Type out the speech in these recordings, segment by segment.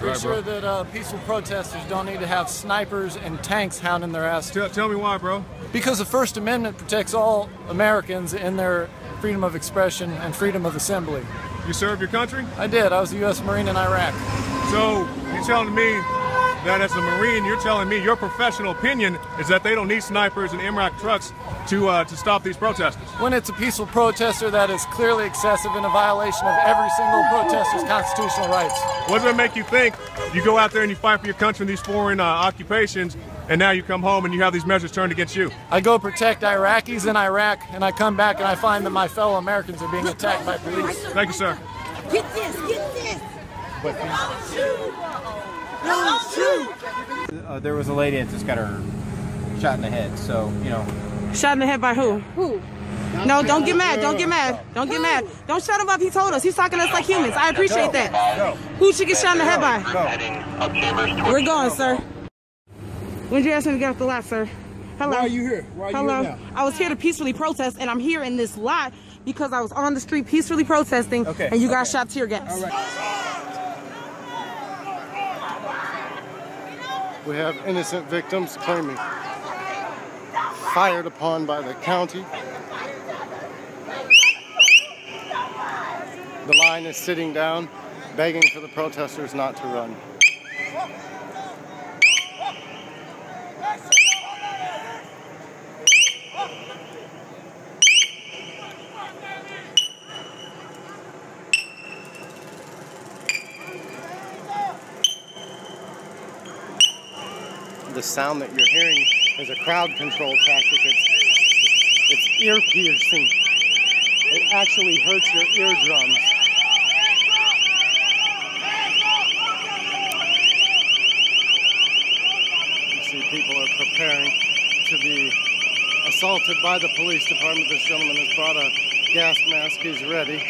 Pretty sure that peaceful protesters don't need to have snipers and tanks hounding their ass. Tell me why, bro. Because the First Amendment protects all Americans in their freedom of expression and freedom of assembly. You served your country? I did. I was a U.S. Marine in Iraq. So you're telling me that as a Marine, you're telling me your professional opinion is that they don't need snipers and MRAP trucks to stop these protesters? When it's a peaceful protester that is clearly excessive and a violation of every single protester's constitutional rights. What does it make you think? You go out there and you fight for your country in these foreign occupations, and now you come home and you have these measures turned against you. I go protect Iraqis in Iraq, and I come back and I find that my fellow Americans are being attacked by police. Thank you, sir. Get this, get this. There was a lady that just got her shot in the head, so, you know. Shot in the head by who? Who? No, don't get mad, don't get mad, don't get mad. Don't shut him up, he told us. He's talking to us like humans. I appreciate that. Who should get shot in the head by? We're going, sir. When did you ask me to get off the lot, sir? Hello. Why are you here? Why are you here now? I was here to peacefully protest, and I'm here in this lot because I was on the street peacefully protesting, and you got shot tear gas. All right. We have innocent victims claiming fired upon by the county. The line is sitting down, begging for the protesters not to run. The sound that you're hearing is a crowd control tactic. It's ear piercing. It actually hurts your eardrums. You see people are preparing to be assaulted by the police department. This gentleman has brought a gas mask. He's ready.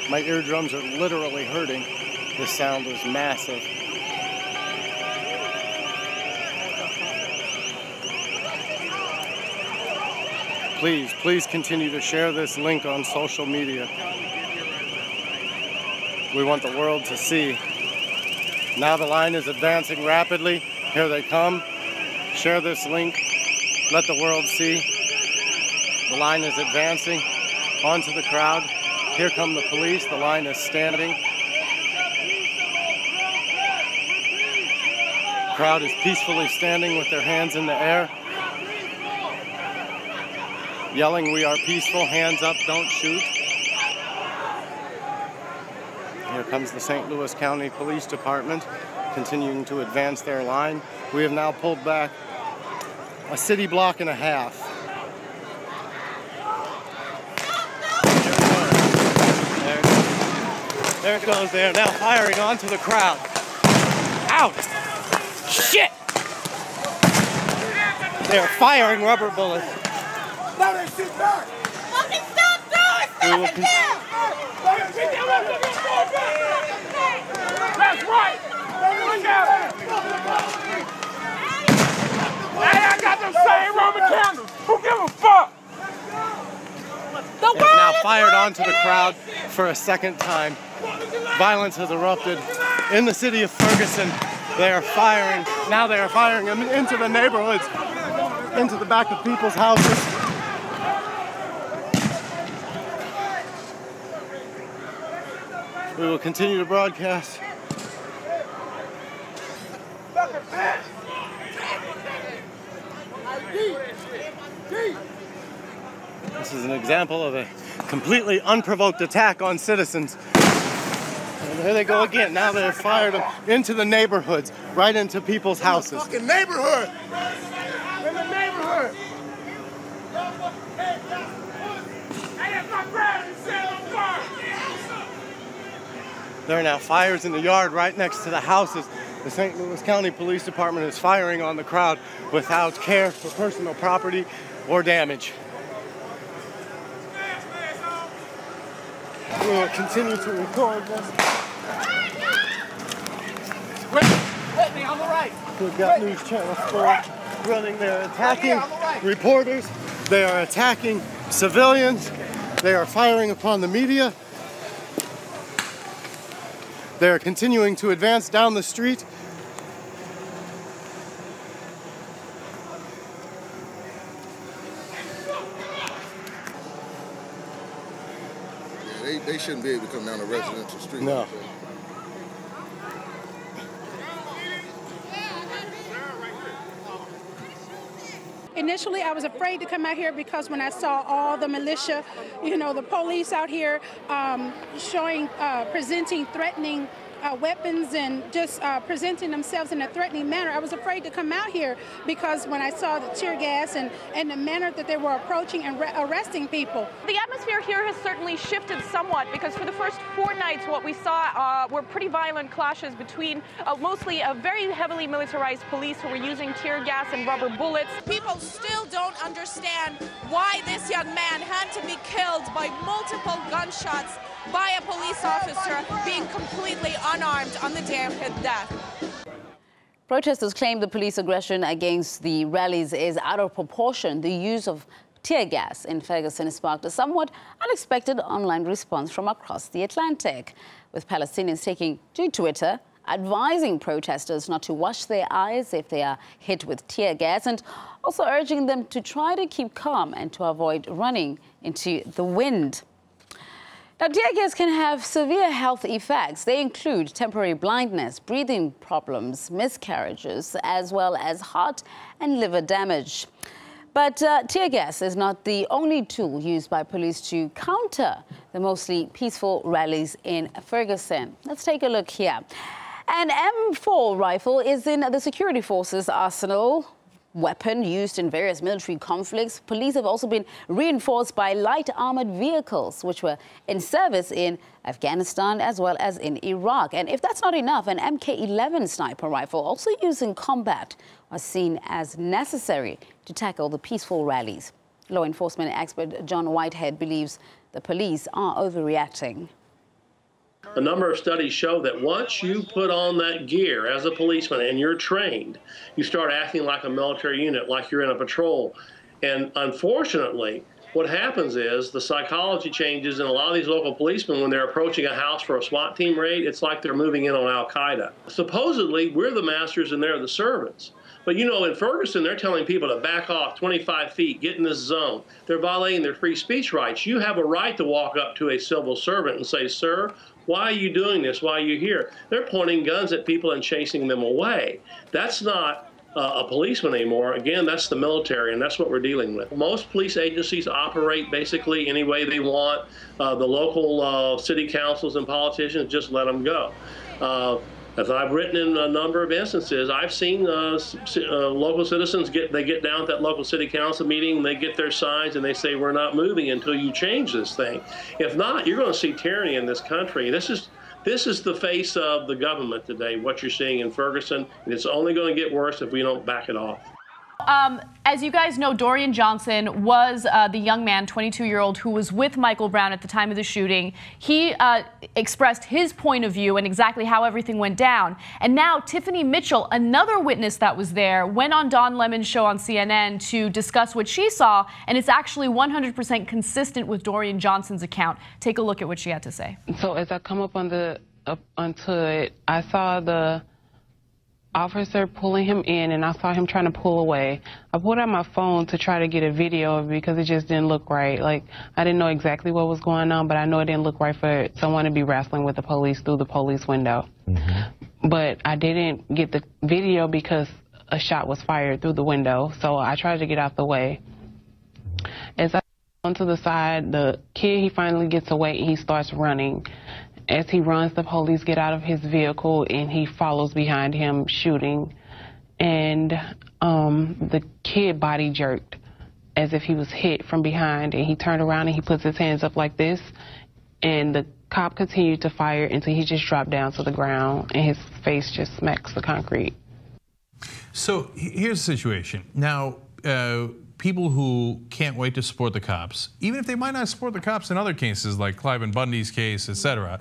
My eardrums are literally hurting. The sound was massive. Please continue to share this link on social media. We want the world to see. Now the line is advancing rapidly. Here they come. Share this link. Let the world see. The line is advancing onto the crowd. Here come the police. The line is standing. The crowd is peacefully standing with their hands in the air, yelling, "We are peaceful, hands up, don't shoot." Here comes the St. Louis County Police Department, continuing to advance their line. We have now pulled back a city block and a half. There it goes. They are now firing onto the crowd. Out! Shit! They are firing rubber bullets. Fucking stop throwing stuff down! That's right! Look at it! Hey, I got them same Roman candles! Who give a fuck? They have now fired onto the crowd for a second time. Violence has erupted in the city of Ferguson. They are firing. Now they are firing them into the neighborhoods, into the back of people's houses. We will continue to broadcast. This is an example of a completely unprovoked attack on citizens. And there they go again. Now they're fired into the neighborhoods, right into people's houses. Fucking neighborhood! In the neighborhood! Hey, that's my brother! He's set on fire! There are now fires in the yard right next to the houses. The St. Louis County Police Department is firing on the crowd without care for personal property or damage. We will continue to record this. Hit me on the right! We've got News Channel 4 running. They're attacking reporters. They are attacking civilians. They are firing upon the media. They're continuing to advance down the street. Yeah, they shouldn't be able to come down a residential street. No. Initially, I was afraid to come out here because when I saw all the militia, you know, the police out here presenting threatening weapons and just presenting themselves in a threatening manner, I was afraid to come out here because when I saw the tear gas and the manner that they were approaching and arresting people. The atmosphere here has certainly shifted somewhat because for the first 4 nights what we saw were pretty violent clashes between mostly a very heavily militarized police who were using tear gas and rubber bullets. People still don't understand why this young man had to be killed by multiple gunshots by a police officer being completely unarmed on the day of his death. Protesters claim the police aggression against the rallies is out of proportion. The use of tear gas in Ferguson sparked a somewhat unexpected online response from across the Atlantic, with Palestinians taking to Twitter advising protesters not to wash their eyes if they are hit with tear gas, and also urging them to try to keep calm and to avoid running into the wind. Now, tear gas can have severe health effects. They include temporary blindness, breathing problems, miscarriages, as well as heart and liver damage. But tear gas is not the only tool used by police to counter the mostly peaceful rallies in Ferguson. Let's take a look here. An M4 rifle is in the security forces' arsenal. Weapon used in various military conflicts. Police have also been reinforced by light armored vehicles, which were in service in Afghanistan as well as in Iraq. And if that's not enough, an MK-11 sniper rifle, also used in combat, was seen as necessary to tackle the peaceful rallies. Law enforcement expert John Whitehead believes the police are overreacting. A number of studies show that once you put on that gear as a policeman and you're trained, you start acting like a military unit, like you're in a patrol. And unfortunately, what happens is the psychology changes, and a lot of these local policemen, when they're approaching a house for a SWAT team raid, it's like they're moving in on Al-Qaeda. Supposedly, we're the masters and they're the servants. But you know, in Ferguson, they're telling people to back off 25 feet, get in this zone. They're violating their free speech rights. You have a right to walk up to a civil servant and say, sir, why are you doing this? Why are you here? They're pointing guns at people and chasing them away. That's not a policeman anymore. Again, that's the military, and that's what we're dealing with. Most police agencies operate basically any way they want. The local city councils and politicians just let them go. As I've written in a number of instances, I've seen local citizens get down at that local city council meeting, and they get their signs and they say, we're not moving until you change this thing. If not, you're going to see tyranny in this country. This is the face of the government today, what you're seeing in Ferguson, and it's only going to get worse if we don't back it off. As you guys know, Dorian Johnson was the young man, 22-year-old, who was with Michael Brown at the time of the shooting. He expressed his point of view and exactly how everything went down. And now Tiffany Mitchell, another witness that was there, went on Don Lemon's show on CNN to discuss what she saw, and it's actually 100% consistent with Dorian Johnson's account. Take a look at what she had to say. So as I come up onto it, I saw the officer pulling him in, and I saw him trying to pull away. I pulled out my phone to try to get a video because it just didn't look right. Like, I didn't know exactly what was going on, but I know it didn't look right for someone to be wrestling with the police through the police window. But I didn't get the video because a shot was fired through the window, so I tried to get out the way. As I onto the side, the kid, he finally gets away and he starts running. As he runs, the police get out of his vehicle and he follows behind him shooting. And the kid body jerked as if he was hit from behind, and he turned around and he puts his hands up like this. And the cop continued to fire until he just dropped down to the ground and his face just smacks the concrete. So here's the situation. Now, people who can't wait to support the cops, even if they might not support the cops in other cases like Cliven Bundy's case, etc.,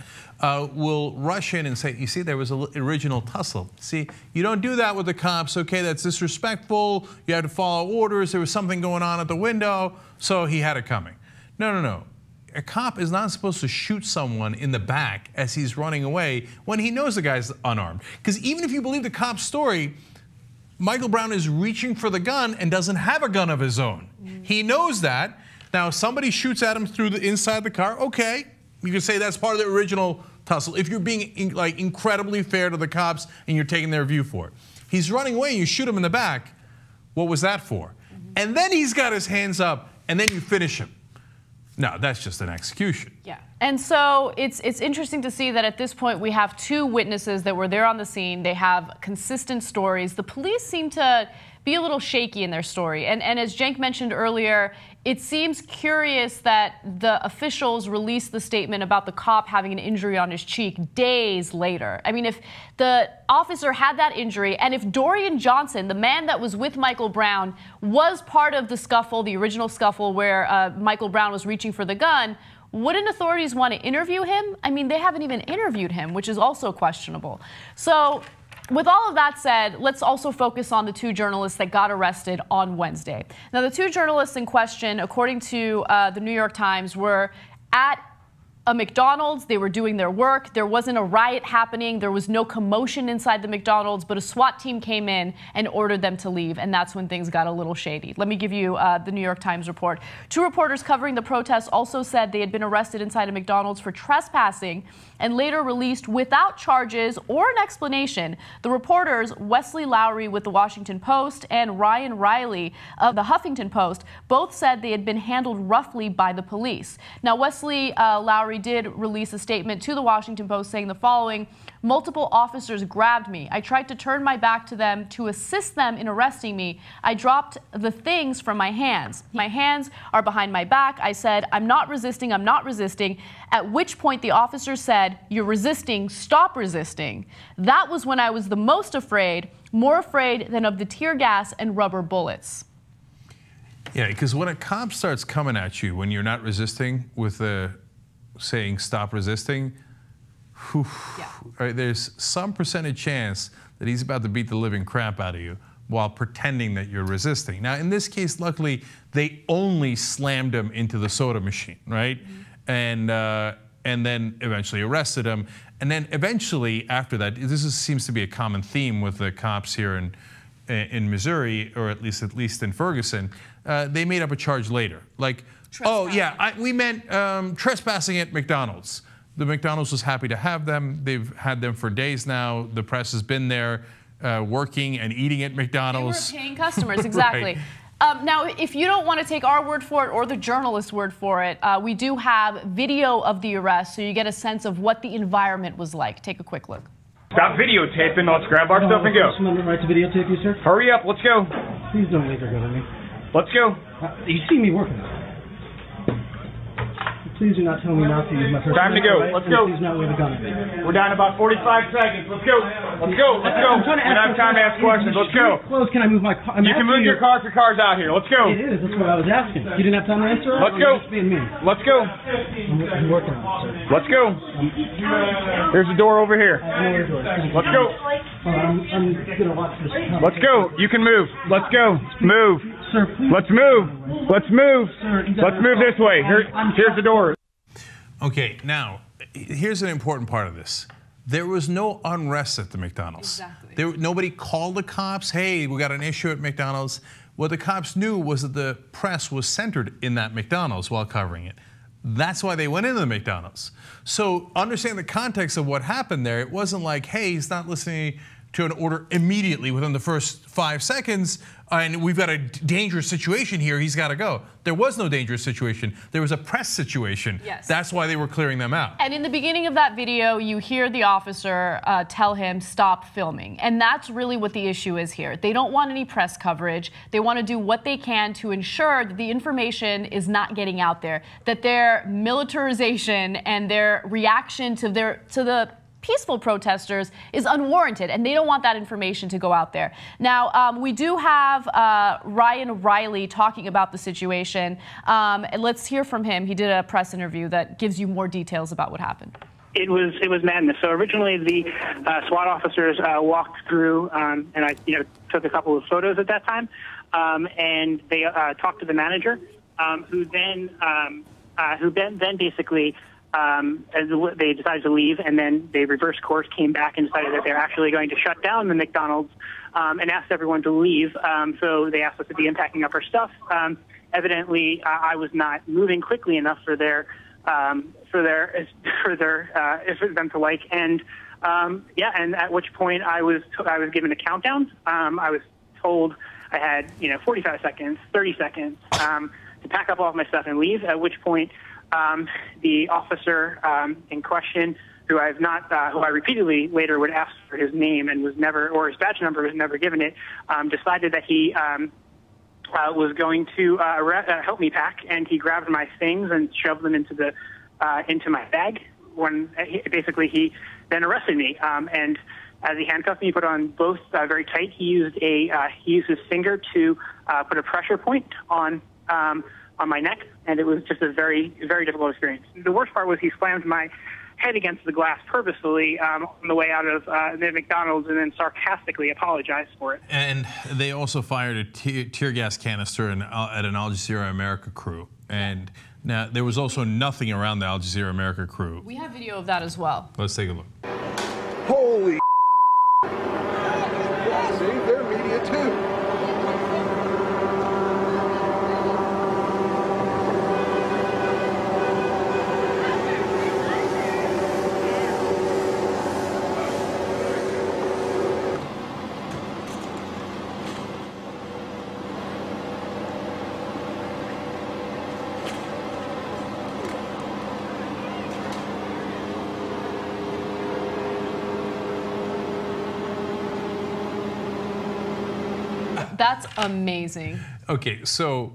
will rush in and say, you see, there was an original tussle. See, you don't do that with the cops, okay, that's disrespectful, you have to follow orders, there was something going on at the window, so he had it coming. No, no, no. a cop is not supposed to shoot someone in the back as he's running away when he knows the guy's unarmed. Because even if you believe the cop's story, Michael Brown is reaching for the gun and doesn't have a gun of his own. He knows that. Now, if somebody shoots at him through the inside the car, okay, you can say that's part of the original tussle. If you're being like incredibly fair to the cops and you're taking their view for it. He's running away and you shoot him in the back. What was that for? And then he's got his hands up and then you finish him. No, that's just an execution. Yeah. And so it's interesting to see that at this point we have two witnesses that were there on the scene. They have consistent stories. The police seem to be a little shaky in their story. And as Cenk mentioned earlier, it seems curious that the officials released the statement about the cop having an injury on his cheek days later. I mean, if the officer had that injury, and if Dorian Johnson, the man that was with Michael Brown, was part of the scuffle, the original scuffle where Michael Brown was reaching for the gun, wouldn't authorities want to interview him? I mean, they haven't even interviewed him, which is also questionable. So, with all of that said, let's also focus on the two journalists that got arrested on Wednesday. Now, the two journalists in question, according to the New York Times, were at a McDonald's. They were doing their work. There wasn't a riot happening. There was no commotion inside the McDonald's, but a SWAT team came in and ordered them to leave, and that's when things got a little shady. Let me give you the New York Times report. Two reporters covering the protests also said they had been arrested inside a McDonald's for trespassing and later released without charges or an explanation. The reporters, Wesley Lowery with the Washington Post and Ryan Riley of the Huffington Post, both said they had been handled roughly by the police. Now, Wesley Lowery did release a statement to the Washington Post saying the following: multiple officers grabbed me. I tried to turn my back to them to assist them in arresting me. I dropped the things from my hands. My hands are behind my back. I said, I'm not resisting, I'm not resisting. At which point the officer said, you're resisting, stop resisting. That was when I was the most afraid, more afraid than of the tear gas and rubber bullets. Yeah, because when a cop starts coming at you when you're not resisting with saying stop resisting, right, there's some percentage chance that he's about to beat the living crap out of you while pretending that you're resisting. Now, in this case, luckily, they only slammed him into the soda machine, right? And then eventually arrested him. And then eventually, after that, seems to be a common theme with the cops here in Missouri, or at least in Ferguson. They made up a charge later, like, oh yeah, we meant trespassing at McDonald's. The McDonald's was happy to have them. They've had them for days now. The press has been there working and eating at McDonald's. They were paying customers, exactly. Right. Now, if you don't want to take our word for it or the journalist's word for it, we do have video of the arrest, so you get a sense of what the environment was like. Take a quick look. Stop videotaping. Let's grab our stuff and go. Someone right to videotape you, sir? Hurry up. Let's go. Please don't make her go to me. Let's go. You see me working. Please do not tell me not to use my personal time to go. Right? Let's go. Please not wave a gun at me. We're down about 45 seconds. Let's go. Let's go. Let's go. We don't have time to ask questions. Let's go. Close. Can I move my car? You can move your car if your car's out here. Let's go. It is. That's what I was asking. You didn't have time to answer? Let's go. Just being mean? Let's go. I'm working on it, sir. Let's go. There's the door over here. I know where the door is. Let's go. I'm going to watch this. Let's go. You can move. Let's go. Move. Sir, please. Let's move. Let's move. Sir, let's move this way. Here's the door. Okay, now, here's an important part of this. There was no unrest at the McDonald's. Exactly. Nobody called the cops, hey, we got an issue at McDonald's. What the cops knew was that the press was centered in that McDonald's while covering it. That's why they went into the McDonald's. So understand the context of what happened there. It wasn't like, hey, he's not listening to an order immediately within the first 5 seconds, and we've got a dangerous situation here, he's got to go. There was no dangerous situation. There was a press situation. Yes. That's why they were clearing them out. And in the beginning of that video, you hear the officer tell him, stop filming. And that's really what the issue is here. They don't want any press coverage. They want to do what they can to ensure that the information is not getting out there, that their militarization and their reaction to the peaceful protesters is unwarranted, and they don't want that information to go out there. Now, we do have Ryan Riley talking about the situation, and let's hear from him. He did a press interview that gives you more details about what happened. It was madness. So originally the SWAT officers walked through, and I took a couple of photos at that time, and they talked to the manager, who then then basically they decided to leave, and then they reversed course, came back, and decided that they're actually going to shut down the McDonald's and asked everyone to leave. So they asked us to begin packing up our stuff. Evidently, I was not moving quickly enough for them to like, and and at which point I was given a countdown. I was told I had 45 seconds, 30 seconds to pack up all of my stuff and leave. At which point the officer in question, who I repeatedly later would ask for his name and was never, or his badge number was never given it, decided that he was going to help me pack, and he grabbed my things and shoved them into my bag. He then arrested me, and as he handcuffed me, he put on both very tight. He used his finger to put a pressure point on my neck, and it was just a very, very difficult experience. The worst part was he slammed my head against the glass purposefully on the way out of the McDonald's, and then sarcastically apologized for it. And they also fired a tear gas canister at an Al Jazeera America crew. And now there was also nothing around the Al Jazeera America crew. We have video of that as well. Let's take a look. Holy see, they're media too. That's amazing. Okay, so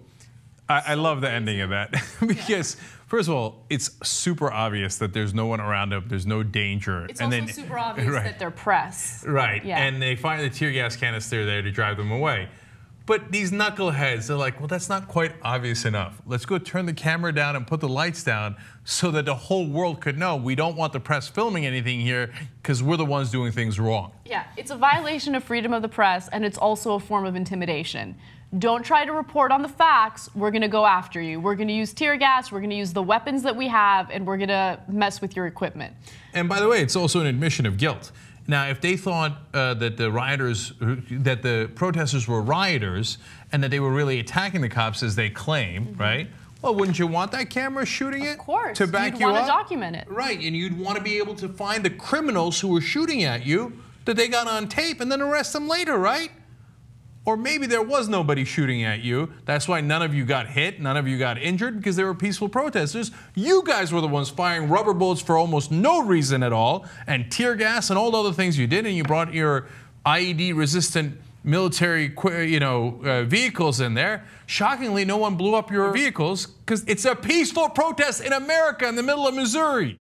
I love the ending of that because, first of all, it's super obvious that there's no one around them, there's no danger. It's also super obvious that they're press. Right, yeah. And they fire the tear gas canister there to drive them away. But these knuckleheads, they're like, well, that's not quite obvious enough. Let's go turn the camera down and put the lights down so that the whole world could know we don't want the press filming anything here because we're the ones doing things wrong. Yeah, it's a violation of freedom of the press, and it's also a form of intimidation. Don't try to report on the facts. We're going to go after you. We're going to use tear gas. We're going to use the weapons that we have, and we're going to mess with your equipment. And by the way, it's also an admission of guilt. Now, if they thought that the protesters were rioters and that they were really attacking the cops as they claim, right? Well, wouldn't you want that camera shooting it? Of course. To back You'd you up? want to document it. Right, and you'd want to be able to find the criminals who were shooting at you that they got on tape and then arrest them later, right? Or maybe there was nobody shooting at you. That's why none of you got hit, none of you got injured, because they were peaceful protesters. You guys were the ones firing rubber bullets for almost no reason at all, and tear gas and all the other things you did, and you brought your IED-resistant military, vehicles in there. Shockingly, no one blew up your vehicles, because it's a peaceful protest in America in the middle of Missouri.